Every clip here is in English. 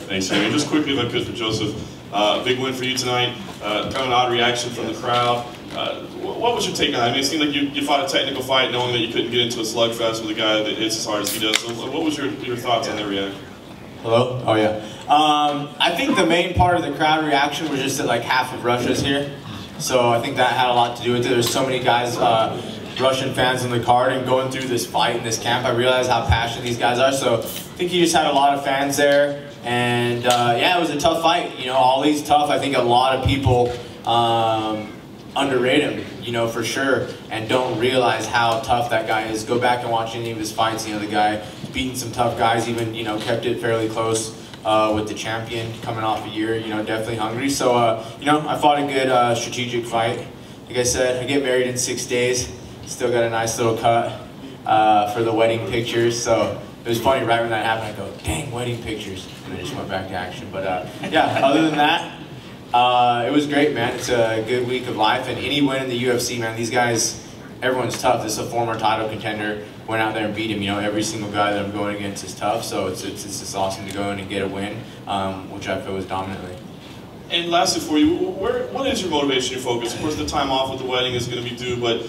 Thanks, Jamie. Just quickly, if I could, for Joseph, big win for you tonight. Kind of an odd reaction from the crowd. What was your take on that? I mean, it seemed like you fought a technical fight knowing that you couldn't get into a slugfest with a guy that hits as hard as he does. So what was your thoughts on that reaction? Hello? Oh, yeah. I think the main part of the crowd reaction was just that like half of Russia's here. So I think that had a lot to do with it. There's so many guys, Russian fans on the card, and going through this fight in this camp, I realized how passionate these guys are. So I think he just had a lot of fans there. And yeah, it was a tough fight. You know, Ali's tough. I think a lot of people underrate him, you know, for sure, and don't realize how tough that guy is. Go back and watch any of his fights. You know, the guy beating some tough guys, even, you know, kept it fairly close with the champion coming off a year, you know, definitely hungry. So, you know, I fought a good strategic fight. Like I said, I get married in 6 days. Still got a nice little cut for the wedding pictures. So it was funny, right when that happened, I go, dang, wedding pictures. And I just went back to action. But yeah, other than that, it was great, man. It's a good week of life, and any win in the UFC, man, these guys, everyone's tough. This is a former title contender, went out there and beat him. You know, every single guy that I'm going against is tough, so it's just awesome to go in and get a win, which I feel was dominantly. And lastly for you, what is your motivation, your focus? Of course, the time off with the wedding is going to be due, but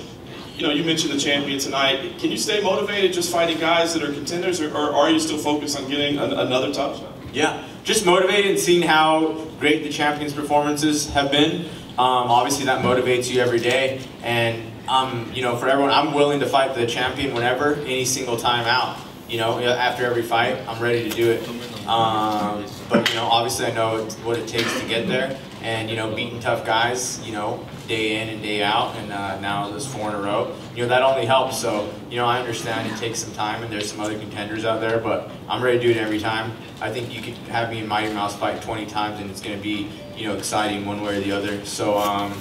you know, you mentioned the champion tonight. Can you stay motivated just fighting guys that are contenders, or are you still focused on getting another top shot? Yeah, just motivated and seeing how great the champion's performances have been. Obviously that motivates you every day, and you know, for everyone, I'm willing to fight the champion whenever, any single time out. You know, after every fight, I'm ready to do it. But you know, obviously I know what it takes to get there, and you know, beating tough guys, you know, day in and day out, and now there's 4 in a row. You know, that only helps. So you know, I understand it takes some time, and there's some other contenders out there, but I'm ready to do it every time. I think you could have me and Mighty Mouse fight 20 times, and it's going to be, you know, exciting one way or the other. So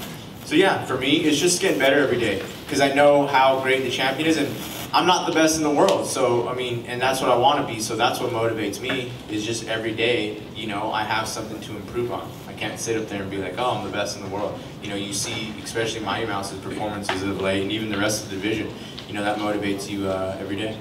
so yeah, for me, it's just getting better every day, because I know how great the champion is, and I'm not the best in the world. So, I mean, and that's what I want to be. So that's what motivates me, is just every day, you know, I have something to improve on. I can't sit up there and be like, oh, I'm the best in the world. You know, you see, especially Mighty Mouse's performances of late, and even the rest of the division, you know, that motivates you every day.